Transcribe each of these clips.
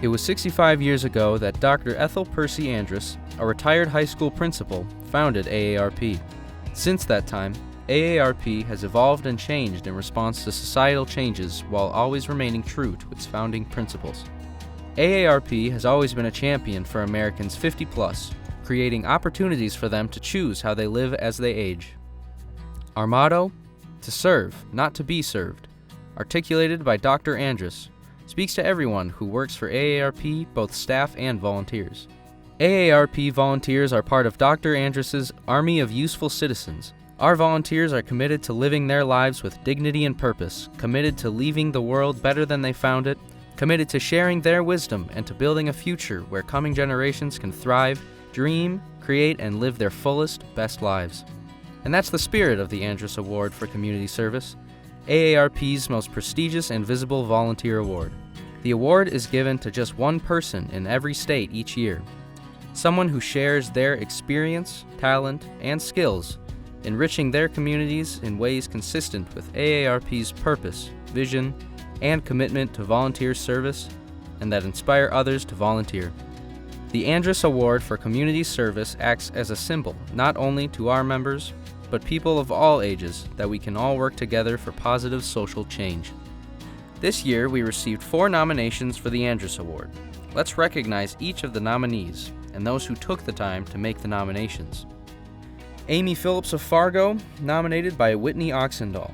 It was 65 years ago that Dr. Ethel Percy Andrus, a retired high school principal, founded AARP. Since that time, AARP has evolved and changed in response to societal changes while always remaining true to its founding principles. AARP has always been a champion for Americans 50+, creating opportunities for them to choose how they live as they age. Our motto, to serve, not to be served, articulated by Dr. Andrus, speaks to everyone who works for AARP, both staff and volunteers. AARP volunteers are part of Dr. Andrus's Army of Useful Citizens. Our volunteers are committed to living their lives with dignity and purpose, committed to leaving the world better than they found it, committed to sharing their wisdom and to building a future where coming generations can thrive, dream, create, and live their fullest, best lives. And that's the spirit of the Andrus Award for Community Service, AARP's most prestigious and visible volunteer award. The award is given to just one person in every state each year, someone who shares their experience, talent, and skills, enriching their communities in ways consistent with AARP's purpose, vision, and commitment to volunteer service, and that inspire others to volunteer. The Andrus Award for Community Service acts as a symbol not only to our members, but people of all ages, that we can all work together for positive social change. This year, we received 4 nominations for the Andrus Award. Let's recognize each of the nominees and those who took the time to make the nominations. Amy Phillips of Fargo, nominated by Whitney Oxendahl.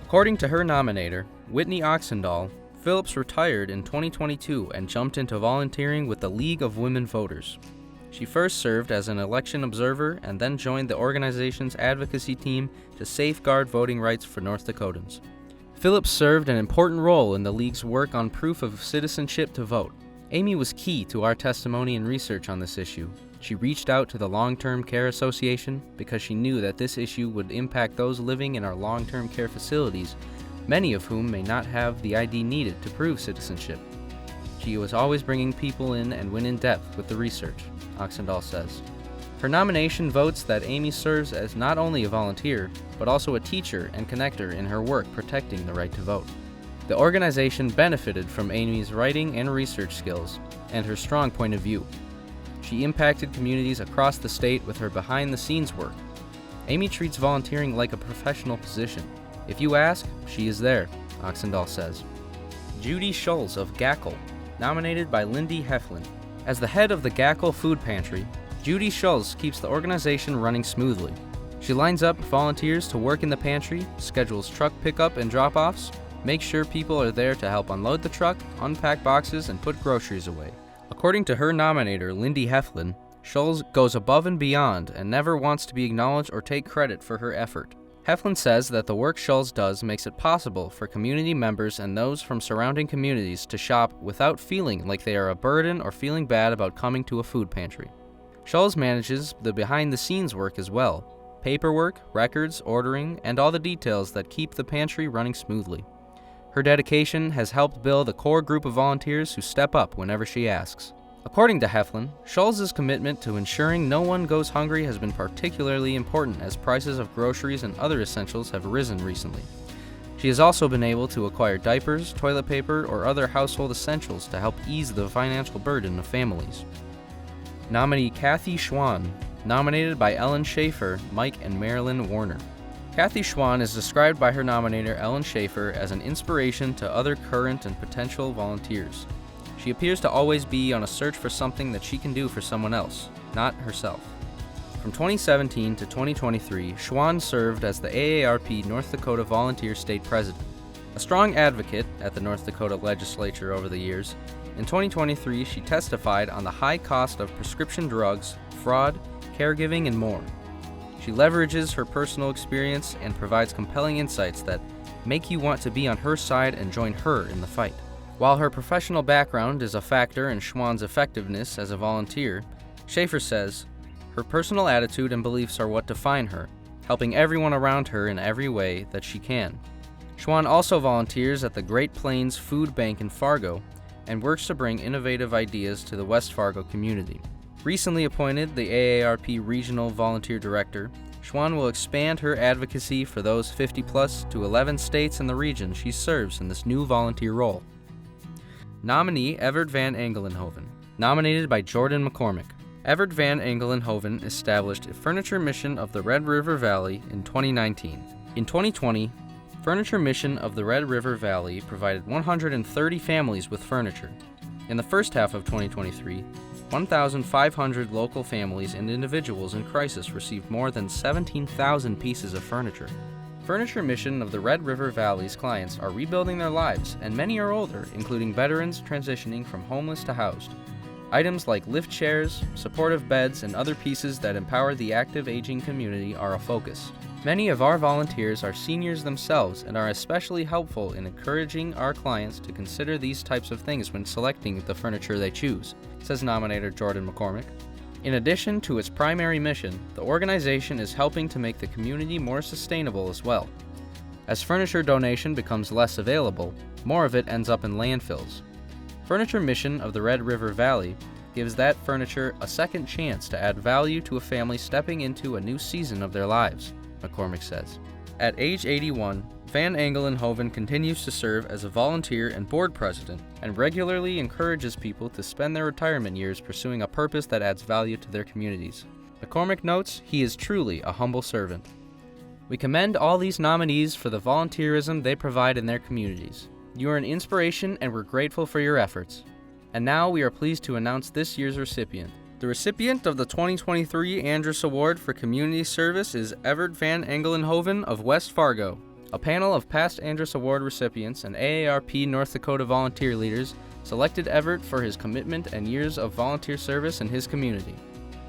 According to her nominator, Whitney Oxendahl, Phillips retired in 2022 and jumped into volunteering with the League of Women Voters. She first served as an election observer and then joined the organization's advocacy team to safeguard voting rights for North Dakotans. Phillips served an important role in the League's work on proof of citizenship to vote. Amy was key to our testimony and research on this issue. She reached out to the Long-Term Care Association because she knew that this issue would impact those living in our long-term care facilities, many of whom may not have the ID needed to prove citizenship. She was always bringing people in and went in depth with the research, Oxendahl says. Her nomination votes that Amy serves as not only a volunteer, but also a teacher and connector in her work protecting the right to vote. The organization benefited from Amy's writing and research skills and her strong point of view. She impacted communities across the state with her behind-the-scenes work. Amy treats volunteering like a professional position. If you ask, she is there, Oxendahl says. Judy Schulz of Gackle, nominated by Lindy Heflin. As the head of the Gackle Food Pantry, Judy Schulz keeps the organization running smoothly. She lines up volunteers to work in the pantry, schedules truck pickup and drop-offs, makes sure people are there to help unload the truck, unpack boxes, and put groceries away. According to her nominator, Lindy Heflin, Schulz goes above and beyond and never wants to be acknowledged or take credit for her effort. Heflin says that the work Schulz does makes it possible for community members and those from surrounding communities to shop without feeling like they are a burden or feeling bad about coming to a food pantry. Schulz manages the behind-the-scenes work as well: paperwork, records, ordering, and all the details that keep the pantry running smoothly. Her dedication has helped build a core group of volunteers who step up whenever she asks. According to Heflin, Schulz's commitment to ensuring no one goes hungry has been particularly important as prices of groceries and other essentials have risen recently. She has also been able to acquire diapers, toilet paper, or other household essentials to help ease the financial burden of families. Nominee Kathy Schwann, nominated by Ellen Schaefer, Mike, and Marilyn Warner. Kathy Schwann is described by her nominator Ellen Schaefer as an inspiration to other current and potential volunteers. She appears to always be on a search for something that she can do for someone else, not herself. From 2017 to 2023, Schwann served as the AARP North Dakota Volunteer State President. A strong advocate at the North Dakota legislature over the years, in 2023 she testified on the high cost of prescription drugs, fraud, caregiving, and more. She leverages her personal experience and provides compelling insights that make you want to be on her side and join her in the fight. While her professional background is a factor in Schwann's effectiveness as a volunteer, Schaefer says, her personal attitude and beliefs are what define her, helping everyone around her in every way that she can. Schwann also volunteers at the Great Plains Food Bank in Fargo and works to bring innovative ideas to the West Fargo community. Recently appointed the AARP Regional Volunteer Director, Schwann will expand her advocacy for those 50+ to 11 states in the region she serves in this new volunteer role. Nominee Evert Van Engelenhoven. Nominated by Jordan McCormick. Evert Van Engelenhoven established a furniture mission of the Red River Valley in 2019. In 2020, Furniture Mission of the Red River Valley provided 130 families with furniture. In the first half of 2023, 1,500 local families and individuals in crisis received more than 17,000 pieces of furniture. Furniture Mission of the Red River Valley's clients are rebuilding their lives, and many are older, including veterans transitioning from homeless to housed. Items like lift chairs, supportive beds, and other pieces that empower the active aging community are a focus. Many of our volunteers are seniors themselves and are especially helpful in encouraging our clients to consider these types of things when selecting the furniture they choose, says nominator Jordan McCormick. In addition to its primary mission, the organization is helping to make the community more sustainable as well. As furniture donation becomes less available, more of it ends up in landfills. Furniture Mission of the Red River Valley gives that furniture a second chance to add value to a family stepping into a new season of their lives, McCormick says. At age 81, Van Engelenhoven continues to serve as a volunteer and board president and regularly encourages people to spend their retirement years pursuing a purpose that adds value to their communities. McCormick notes he is truly a humble servant. We commend all these nominees for the volunteerism they provide in their communities. You are an inspiration and we're grateful for your efforts. And now we are pleased to announce this year's recipient. The recipient of the 2023 Andrus Award for Community Service is Evert Van Engelenhoven of West Fargo. A panel of past Andrus Award recipients and AARP North Dakota volunteer leaders selected Evert for his commitment and years of volunteer service in his community.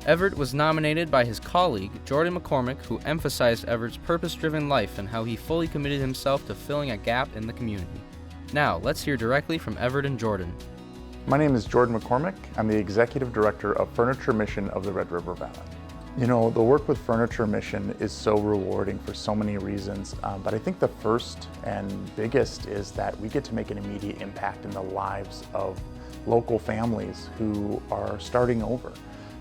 Evert was nominated by his colleague, Jordan McCormick, who emphasized Evert's purpose-driven life and how he fully committed himself to filling a gap in the community. Now, let's hear directly from Evert and Jordan. My name is Jordan McCormick. I'm the Executive Director of Furniture Mission of the Red River Valley. You know, the work with Furniture Mission is so rewarding for so many reasons, but I think the first and biggest is that we get to make an immediate impact in the lives of local families who are starting over.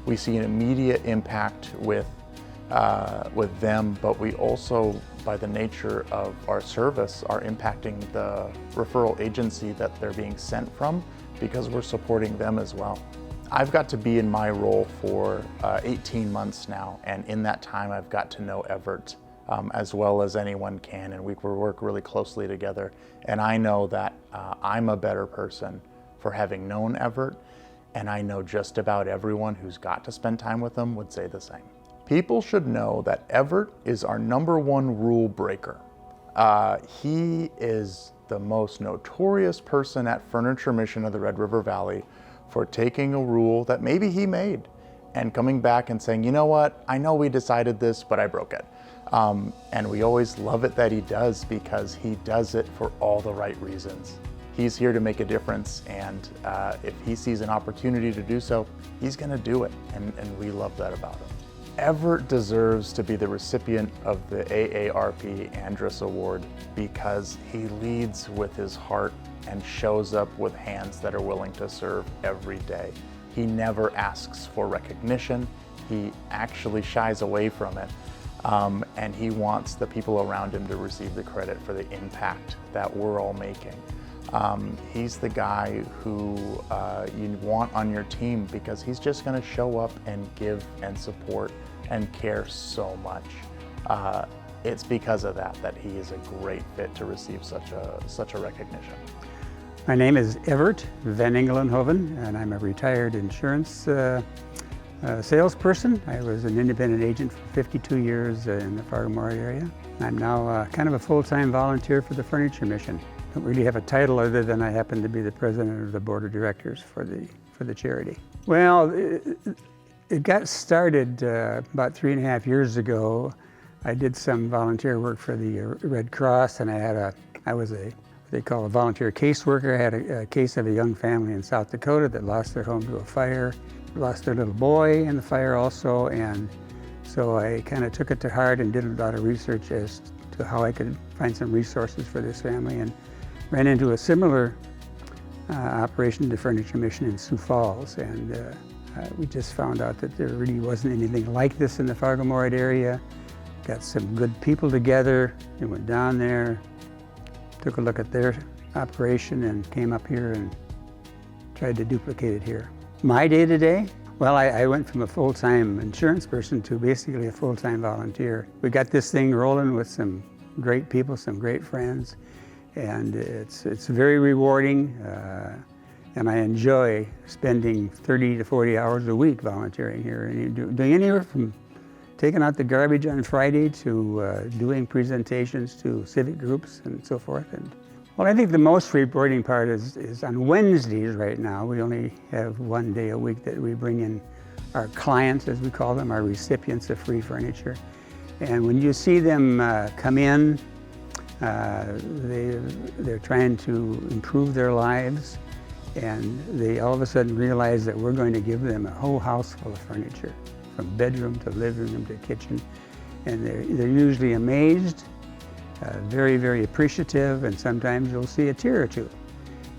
We see an immediate impact with them, but we also, by the nature of our service, are impacting the referral agency that they're being sent from because we're supporting them as well. I've got to be in my role for 18 months now, and in that time I've got to know Evert as well as anyone can, and we work really closely together. And I know that I'm a better person for having known Evert, and I know just about everyone who's got to spend time with him would say the same. People should know that Evert is our #1 rule breaker. He is the most notorious person at Furniture Mission of the Red River Valley for taking a rule that maybe he made and coming back and saying, you know what, I know we decided this, but I broke it. And we always love it that he does, because he does it for all the right reasons. He's here to make a difference, and if he sees an opportunity to do so, he's gonna do it, and we love that about him. Evert deserves to be the recipient of the AARP Andrus Award because he leads with his heart and shows up with hands that are willing to serve every day. He never asks for recognition. He actually shies away from it. And he wants the people around him to receive the credit for the impact that we're all making. He's the guy who you want on your team because he's just gonna show up and give and support and care so much. It's because of that he is a great fit to receive such a recognition. My name is Evert Van Engelenhoven, and I'm a retired insurance salesperson. I was an independent agent for 52 years in the Fargo-Moorhead area. I'm now kind of a full-time volunteer for the Furniture Mission. Don't really have a title other than I happen to be the president of the board of directors for the charity. Well, it got started about 3.5 years ago. I did some volunteer work for the Red Cross, and I was what they call a volunteer caseworker. I had a case of a young family in South Dakota that lost their home to a fire, lost their little boy in the fire also, and so I kind of took it to heart and did a lot of research as to how I could find some resources for this family, and ran into a similar operation to Furniture Mission in Sioux Falls, and we just found out that there really wasn't anything like this in the Fargo-Moorhead area. Got some good people together and went down there, took a look at their operation, and came up here and tried to duplicate it here. My day-to-day? Well, I went from a full-time insurance person to basically a full-time volunteer. We got this thing rolling with some great people, some great friends, and it's very rewarding, and I enjoy spending 30 to 40 hours a week volunteering here, and doing anywhere from taking out the garbage on Friday to doing presentations to civic groups and so forth. And well, I think the most rewarding part is on Wednesdays right now. We only have one day a week that we bring in our clients, as we call them, our recipients of free furniture. And when you see them come in, they're trying to improve their lives, and they all of a sudden realize that we're going to give them a whole house full of furniture, from bedroom to living room to kitchen. And they're usually amazed, very, very appreciative, and sometimes you'll see a tear or two.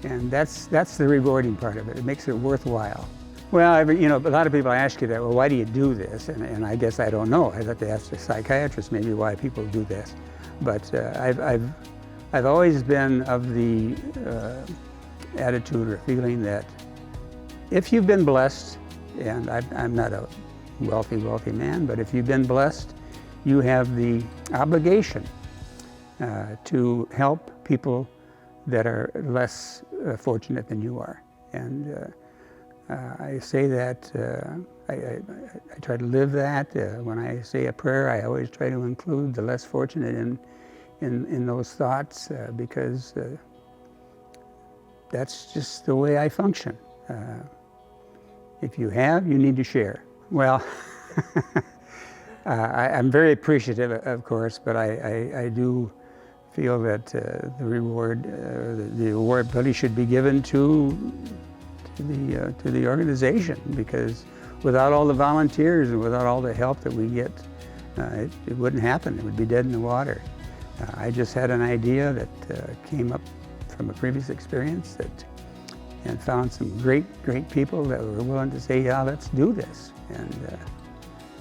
And that's the rewarding part of it. It makes it worthwhile. Well, you know, a lot of people ask you that, well, why do you do this? And I guess I don't know. I'd have to ask a psychiatrist maybe why people do this. But I've always been of the attitude or feeling that if you've been blessed, and I'm not a wealthy man, but if you've been blessed, you have the obligation to help people that are less fortunate than you are. And I say that, I try to live that. When I say a prayer, I always try to include the less fortunate in those thoughts, because that's just the way I function. If you have, you need to share. Well, I'm very appreciative, of course, but I do feel that the award really should be given to the organization, because without all the volunteers and without all the help that we get, it wouldn't happen. It would be dead in the water. I just had an idea that came up from a previous experience and found some great people that were willing to say, yeah, let's do this. And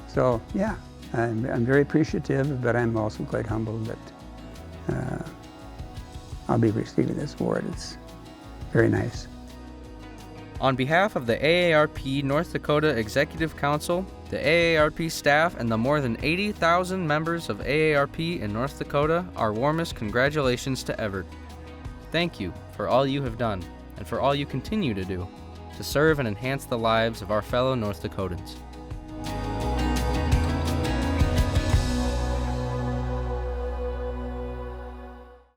so, yeah, I'm very appreciative, but I'm also quite humbled that I'll be receiving this award. It's very nice. On behalf of the AARP North Dakota Executive Council, the AARP staff, and the more than 80,000 members of AARP in North Dakota, our warmest congratulations to Evert. Thank you for all you have done, and for all you continue to do, to serve and enhance the lives of our fellow North Dakotans.